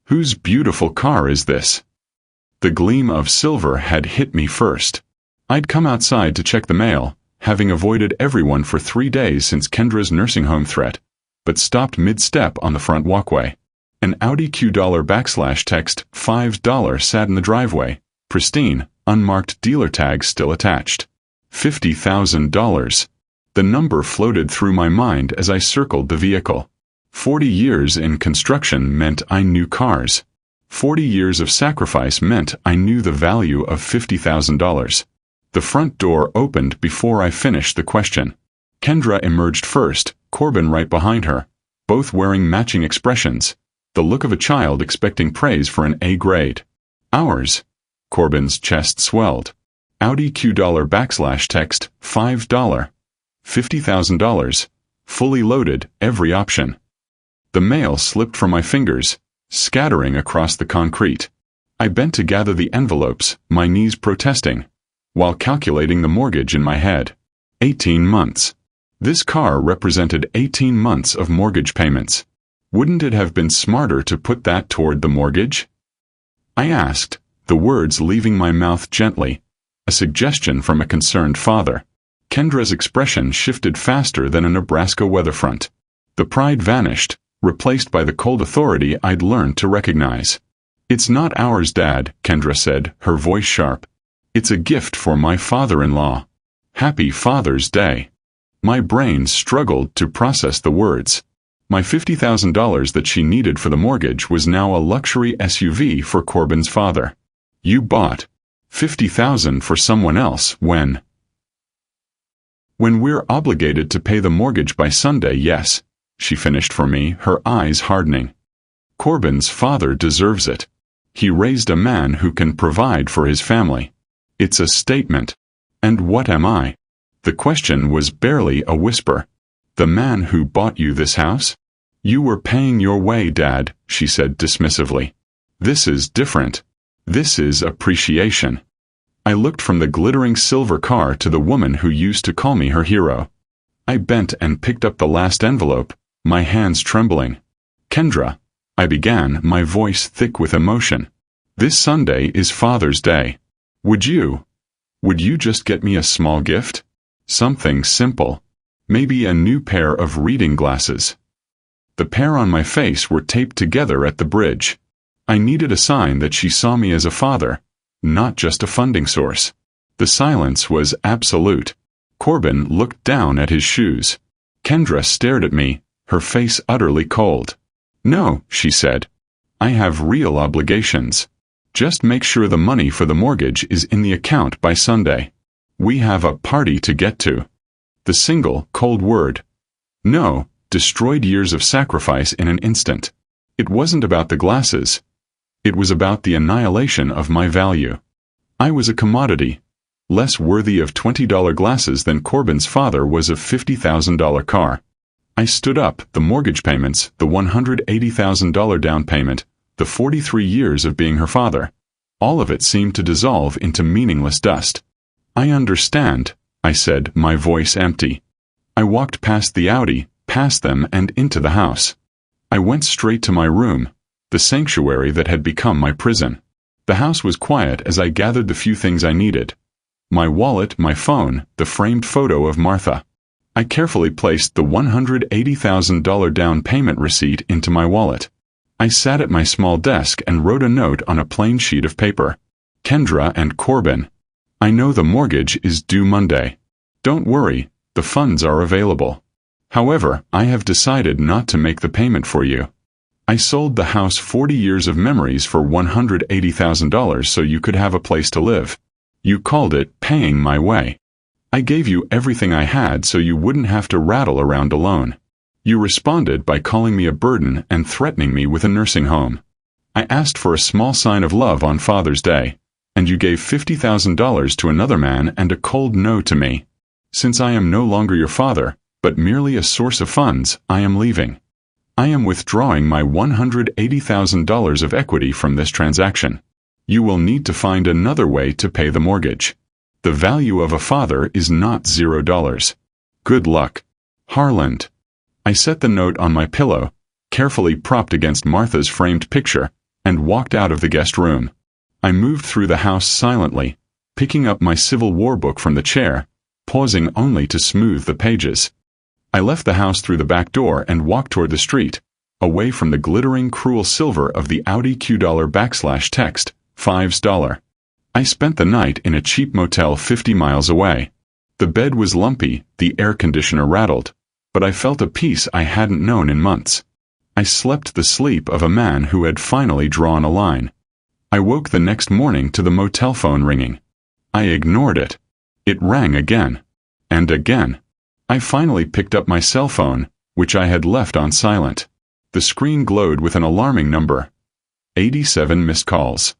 Whose beautiful car is this? The gleam of silver had hit me first. I'd come outside to check the mail, having avoided everyone for 3 days since Kendra's nursing home threat, but stopped mid-step on the front walkway. An Audi Q$text $5 sat in the driveway, pristine, unmarked dealer tag still attached. $50,000. The number floated through my mind as I circled the vehicle. 40 years in construction meant I knew cars. 40 years of sacrifice meant I knew the value of $50,000. The front door opened before I finished the question. Kendra emerged first, Corbin right behind her, both wearing matching expressions, the look of a child expecting praise for an A grade. Ours. Corbin's chest swelled. Audi Q$text $5. $50,000. Fully loaded, every option. The mail slipped from my fingers, scattering across the concrete. I bent to gather the envelopes, my knees protesting, while calculating the mortgage in my head. 18 months. This car represented 18 months of mortgage payments. Wouldn't it have been smarter to put that toward the mortgage? I asked, the words leaving my mouth gently, a suggestion from a concerned father. Kendra's expression shifted faster than a Nebraska weather front. The pride vanished, replaced by the cold authority I'd learned to recognize. It's not ours, Dad, Kendra said, her voice sharp. It's a gift for my father-in-law. Happy Father's Day. My brain struggled to process the words. My $50,000 that she needed for the mortgage was now a luxury SUV for Corbin's father. You bought $50,000 for someone else when we're obligated to pay the mortgage by Sunday, yes, she finished for me, her eyes hardening. Corbin's father deserves it. He raised a man who can provide for his family. It's a statement. And what am I? The question was barely a whisper. The man who bought you this house? You were paying your way, Dad, she said dismissively. This is different. This is appreciation. I looked from the glittering silver car to the woman who used to call me her hero. I bent and picked up the last envelope, my hands trembling. Kendra, I began, my voice thick with emotion. This Sunday is Father's Day. Would you just get me a small gift? Something simple. Maybe a new pair of reading glasses. The pair on my face were taped together at the bridge. I needed a sign that she saw me as a father, not just a funding source. The silence was absolute. Corbin looked down at his shoes. Kendra stared at me, her face utterly cold. No, she said. I have real obligations. Just make sure the money for the mortgage is in the account by Sunday. We have a party to get to. The single, cold word, no, destroyed years of sacrifice in an instant. It wasn't about the glasses. It was about the annihilation of my value. I was a commodity, less worthy of $20 glasses than Corbin's father was of $50,000 car. I stood up, the mortgage payments, the $180,000 down payment, the 43 years of being her father. All of it seemed to dissolve into meaningless dust. I understand, I said, my voice empty. I walked past the Audi, past them and into the house. I went straight to my room, the sanctuary that had become my prison. The house was quiet as I gathered the few things I needed. My wallet, my phone, the framed photo of Martha. I carefully placed the $180,000 down payment receipt into my wallet. I sat at my small desk and wrote a note on a plain sheet of paper. Kendra and Corbin. I know the mortgage is due Monday. Don't worry, the funds are available. However, I have decided not to make the payment for you. I sold the house 40 years of memories for $180,000 so you could have a place to live. You called it paying my way. I gave you everything I had so you wouldn't have to rattle around alone. You responded by calling me a burden and threatening me with a nursing home. I asked for a small sign of love on Father's Day, and you gave $50,000 to another man and a cold no to me. Since I am no longer your father, but merely a source of funds, I am leaving. I am withdrawing my $180,000 of equity from this transaction. You will need to find another way to pay the mortgage. The value of a father is not $0. Good luck. Harland. I set the note on my pillow, carefully propped against Martha's framed picture, and walked out of the guest room. I moved through the house silently, picking up my Civil War book from the chair, pausing only to smooth the pages. I left the house through the back door and walked toward the street, away from the glittering cruel silver of the Audi Q$text, $5. I spent the night in a cheap motel 50 miles away. The bed was lumpy, the air conditioner rattled, but I felt a peace I hadn't known in months. I slept the sleep of a man who had finally drawn a line. I woke the next morning to the motel phone ringing. I ignored it. It rang again. And again. I finally picked up my cell phone, which I had left on silent. The screen glowed with an alarming number. 87 missed calls.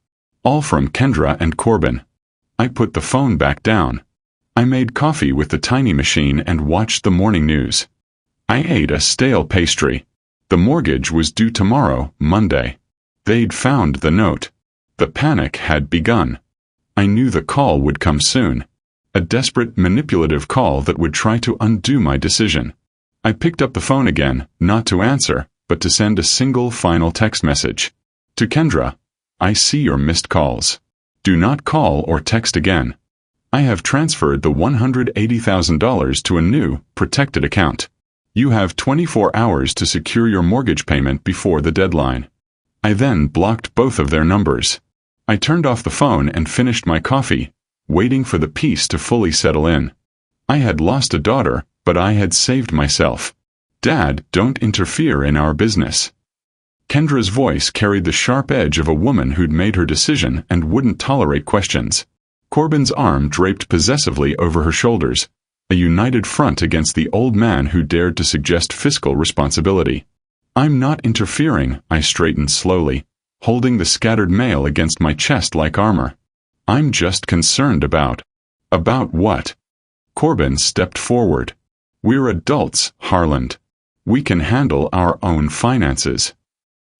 All from Kendra and Corbin. I put the phone back down. I made coffee with the tiny machine and watched the morning news. I ate a stale pastry. The mortgage was due tomorrow, Monday. They'd found the note. The panic had begun. I knew the call would come soon. A desperate, manipulative call that would try to undo my decision. I picked up the phone again, not to answer, but to send a single final text message. To Kendra, I see your missed calls. Do not call or text again. I have transferred the $180,000 to a new, protected account. You have 24 hours to secure your mortgage payment before the deadline. I then blocked both of their numbers. I turned off the phone and finished my coffee, waiting for the peace to fully settle in. I had lost a daughter, but I had saved myself. Dad, don't interfere in our business. Kendra's voice carried the sharp edge of a woman who'd made her decision and wouldn't tolerate questions. Corbin's arm draped possessively over her shoulders, a united front against the old man who dared to suggest fiscal responsibility. I'm not interfering, I straightened slowly, holding the scattered mail against my chest like armor. I'm just concerned about. About what? Corbin stepped forward. We're adults, Harland. We can handle our own finances.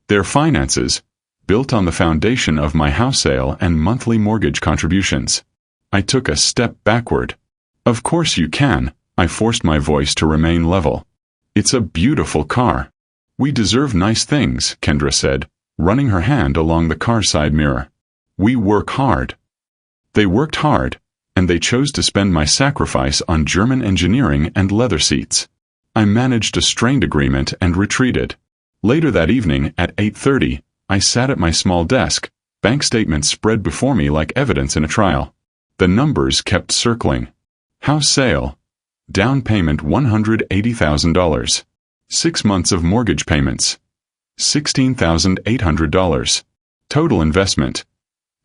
Their finances, built on the foundation of my house sale and monthly mortgage contributions. I took a step backward. Of course you can, I forced my voice to remain level. It's a beautiful car. We deserve nice things, Kendra said, running her hand along the car side mirror. We work hard. They worked hard, and they chose to spend my sacrifice on German engineering and leather seats. I managed a strained agreement and retreated. Later that evening, at 8:30, I sat at my small desk, bank statements spread before me like evidence in a trial. The numbers kept circling. House sale. Down payment $180,000. 6 months of mortgage payments. $16,800. Total investment.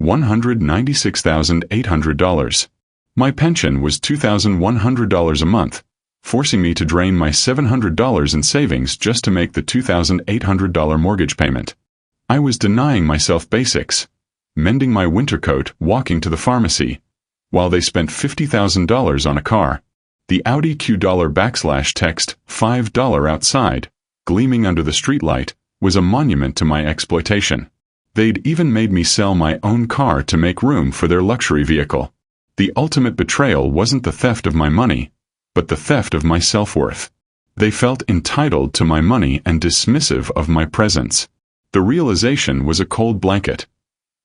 $196,800. My pension was $2,100 a month, forcing me to drain my $700 in savings just to make the $2,800 mortgage payment. I was denying myself basics, mending my winter coat, walking to the pharmacy, while they spent $50,000 on a car. The Audi Q$text, $5 outside, gleaming under the streetlight, was a monument to my exploitation. They'd even made me sell my own car to make room for their luxury vehicle. The ultimate betrayal wasn't the theft of my money, but the theft of my self-worth. They felt entitled to my money and dismissive of my presence. The realization was a cold blanket.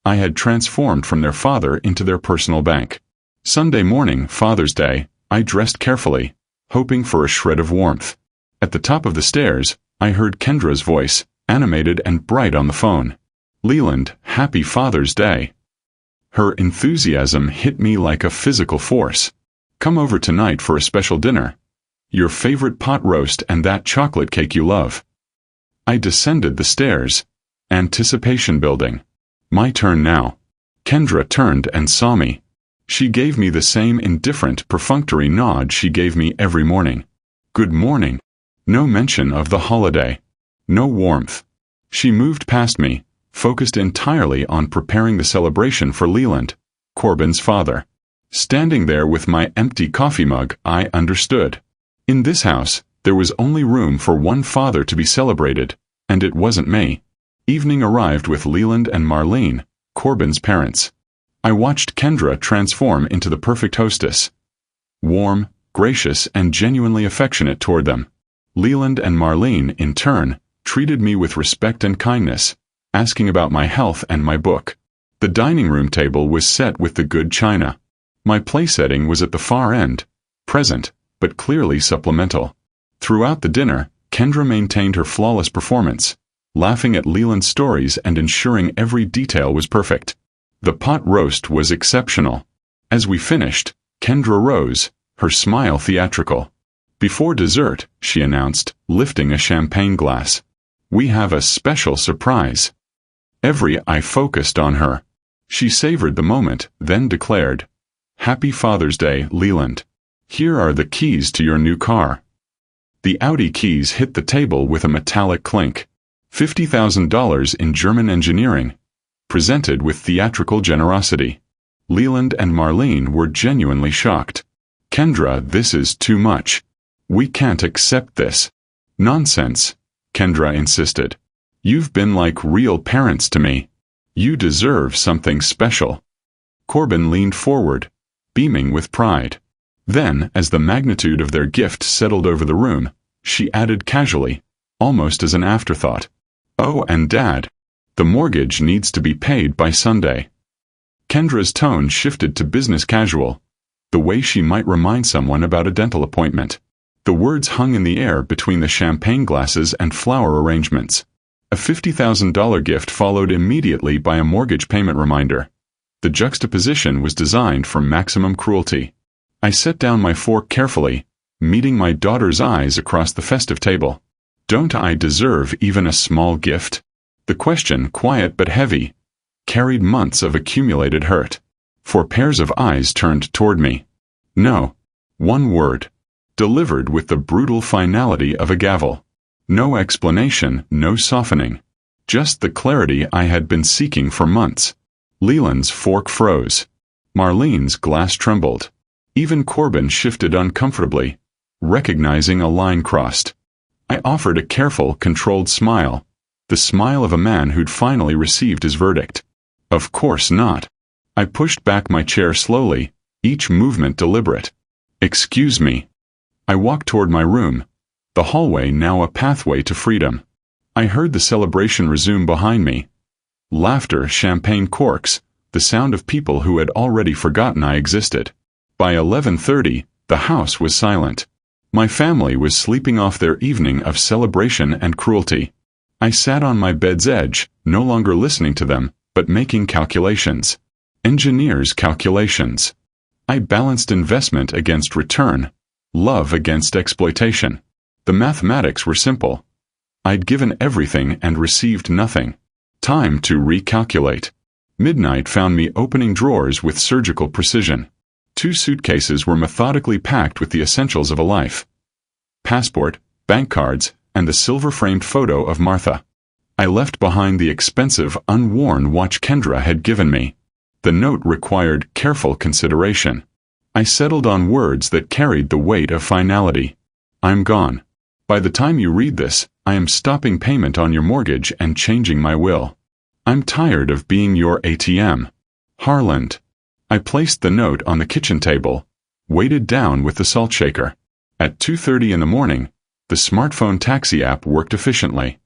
I had transformed from their father into their personal bank. Sunday morning, Father's Day, I dressed carefully, hoping for a shred of warmth. At the top of the stairs, I heard Kendra's voice, animated and bright on the phone. Leland, happy Father's Day. Her enthusiasm hit me like a physical force. Come over tonight for a special dinner. Your favorite pot roast and that chocolate cake you love. I descended the stairs. Anticipation building. My turn now. Kendra turned and saw me. She gave me the same indifferent, perfunctory nod she gave me every morning. Good morning. No mention of the holiday. No warmth. She moved past me, focused entirely on preparing the celebration for Leland, Corbin's father. Standing there with my empty coffee mug, I understood. In this house, there was only room for one father to be celebrated, and it wasn't me. Evening arrived with Leland and Marlene, Corbin's parents. I watched Kendra transform into the perfect hostess. Warm, gracious, and genuinely affectionate toward them. Leland and Marlene, in turn, treated me with respect and kindness, asking about my health and my book. The dining room table was set with the good china. My place setting was at the far end, present, but clearly supplemental. Throughout the dinner, Kendra maintained her flawless performance, laughing at Leland's stories and ensuring every detail was perfect. The pot roast was exceptional. As we finished, Kendra rose, her smile theatrical. "Before dessert," she announced, lifting a champagne glass, "we have a special surprise." Every eye focused on her. She savored the moment, then declared, "Happy Father's Day, Leland. Here are the keys to your new car." The Audi keys hit the table with a metallic clink. $50,000 in German engineering, presented with theatrical generosity. Leland and Marlene were genuinely shocked. "Kendra, this is too much. We can't accept this." "Nonsense," Kendra insisted. "You've been like real parents to me. You deserve something special." Corbin leaned forward, beaming with pride. Then, as the magnitude of their gift settled over the room, she added casually, almost as an afterthought, "Oh, and Dad, the mortgage needs to be paid by Sunday." Kendra's tone shifted to business casual, the way she might remind someone about a dental appointment. The words hung in the air between the champagne glasses and flower arrangements. A $50,000 gift followed immediately by a mortgage payment reminder. The juxtaposition was designed for maximum cruelty. I set down my fork carefully, meeting my daughter's eyes across the festive table. "Don't I deserve even a small gift?" The question, quiet but heavy, carried months of accumulated hurt. 4 pairs of eyes turned toward me. "No." One word, delivered with the brutal finality of a gavel. No explanation, no softening. Just the clarity I had been seeking for months. Leland's fork froze. Marlene's glass trembled. Even Corbin shifted uncomfortably, recognizing a line crossed. I offered a careful, controlled smile, the smile of a man who'd finally received his verdict. "Of course not." I pushed back my chair slowly, each movement deliberate. "Excuse me." I walked toward my room, the hallway now a pathway to freedom. I heard the celebration resume behind me. Laughter, champagne corks, the sound of people who had already forgotten I existed. By 11:30, the house was silent. My family was sleeping off their evening of celebration and cruelty. I sat on my bed's edge, no longer listening to them, but making calculations. Engineers' calculations. I balanced investment against return, love against exploitation. The mathematics were simple. I'd given everything and received nothing. Time to recalculate. Midnight found me opening drawers with surgical precision. 2 suitcases were methodically packed with the essentials of a life. Passport, bank cards, and the silver-framed photo of Martha. I left behind the expensive, unworn watch Kendra had given me. The note required careful consideration. I settled on words that carried the weight of finality. "I'm gone. By the time you read this, I am stopping payment on your mortgage and changing my will. I'm tired of being your ATM. Harland." I placed the note on the kitchen table, weighted down with the salt shaker. At 2:30 in the morning, the smartphone taxi app worked efficiently.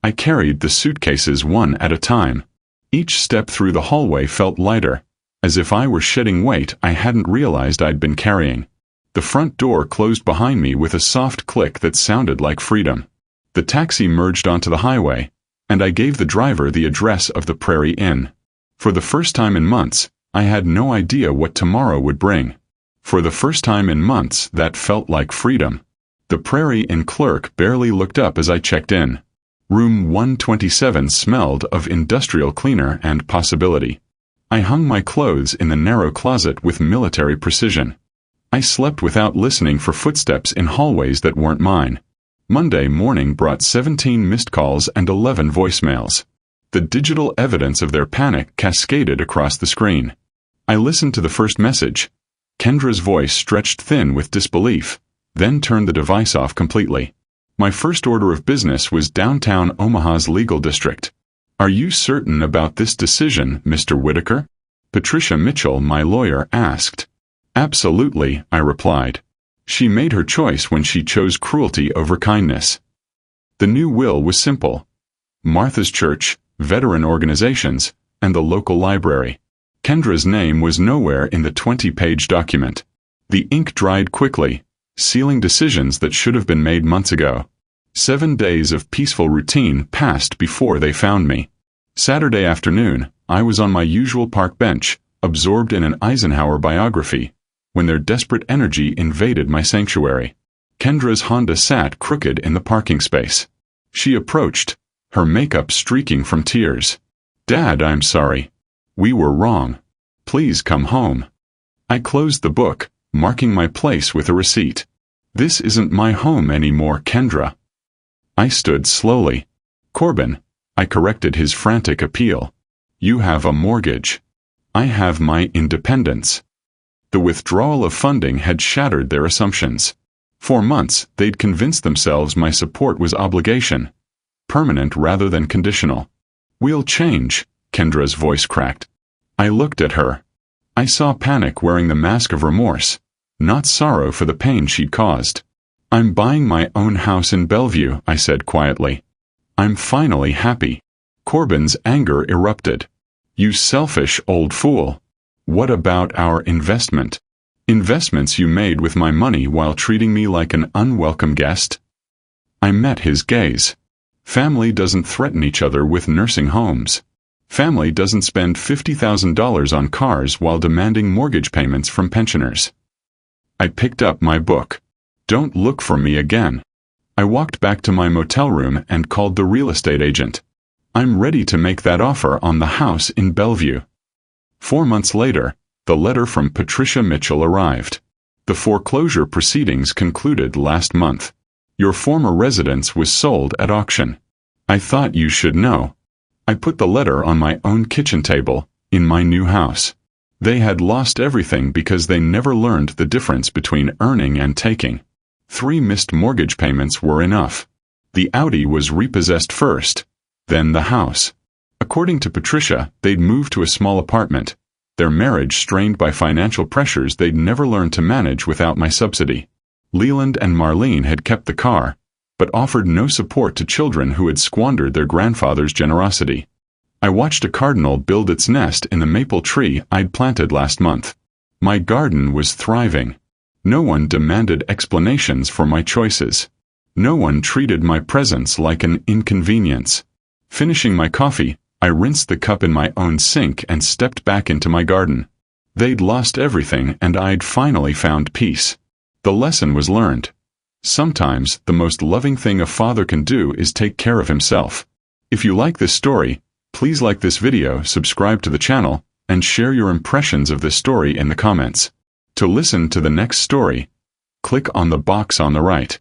I carried the suitcases one at a time. Each step through the hallway felt lighter, as if I were shedding weight I hadn't realized I'd been carrying. The front door closed behind me with a soft click that sounded like freedom. The taxi merged onto the highway, and I gave the driver the address of the Prairie Inn. For the first time in months, I had no idea what tomorrow would bring. For the first time in months, that felt like freedom. The Prairie Inn clerk barely looked up as I checked in. Room 127 smelled of industrial cleaner and possibility. I hung my clothes in the narrow closet with military precision. I slept without listening for footsteps in hallways that weren't mine. Monday morning brought 17 missed calls and 11 voicemails. The digital evidence of their panic cascaded across the screen. I listened to the first message. Kendra's voice stretched thin with disbelief, then turned the device off completely. My first order of business was downtown Omaha's legal district. "Are you certain about this decision, Mr. Whitaker?" Patricia Mitchell, my lawyer, asked. "Absolutely," I replied. She made her choice when she chose cruelty over kindness. The new will was simple. Martha's church, veteran organizations, and the local library. Kendra's name was nowhere in the 20-page document. The ink dried quickly, sealing decisions that should have been made months ago. 7 days of peaceful routine passed before they found me. Saturday afternoon, I was on my usual park bench, absorbed in an Eisenhower biography, when their desperate energy invaded my sanctuary. Kendra's Honda sat crooked in the parking space. She approached, her makeup streaking from tears. "Dad, I'm sorry. We were wrong. Please come home." I closed the book, marking my place with a receipt. "This isn't my home anymore, Kendra." I stood slowly. "Corbin," I corrected his frantic appeal. "You have a mortgage. I have my independence." The withdrawal of funding had shattered their assumptions. For months, they'd convinced themselves my support was obligation, permanent rather than conditional. "We'll change," Kendra's voice cracked. I looked at her. I saw panic wearing the mask of remorse, not sorrow for the pain she'd caused. "I'm buying my own house in Bellevue," I said quietly. "I'm finally happy." Corbin's anger erupted. "You selfish old fool. What about our investment? Investments you made with my money while treating me like an unwelcome guest?" I met his gaze. Family doesn't threaten each other with nursing homes. Family doesn't spend $50,000 on cars while demanding mortgage payments from pensioners. I picked up my book. "Don't look for me again." I walked back to my motel room and called the real estate agent. "I'm ready to make that offer on the house in Bellevue." 4 months later, the letter from Patricia Mitchell arrived. "The foreclosure proceedings concluded last month. Your former residence was sold at auction. I thought you should know." I put the letter on my own kitchen table, in my new house. They had lost everything because they never learned the difference between earning and taking. 3 missed mortgage payments were enough. The Audi was repossessed first, then the house. According to Patricia, they'd moved to a small apartment, their marriage strained by financial pressures they'd never learned to manage without my subsidy. Leland and Marlene had kept the car, but offered no support to children who had squandered their grandfather's generosity. I watched a cardinal build its nest in the maple tree I'd planted last month. My garden was thriving. No one demanded explanations for my choices. No one treated my presence like an inconvenience. Finishing my coffee, I rinsed the cup in my own sink and stepped back into my garden. They'd lost everything and I'd finally found peace. The lesson was learned. Sometimes, the most loving thing a father can do is take care of himself. If you like this story, please like this video, subscribe to the channel, and share your impressions of this story in the comments. To listen to the next story, click on the box on the right.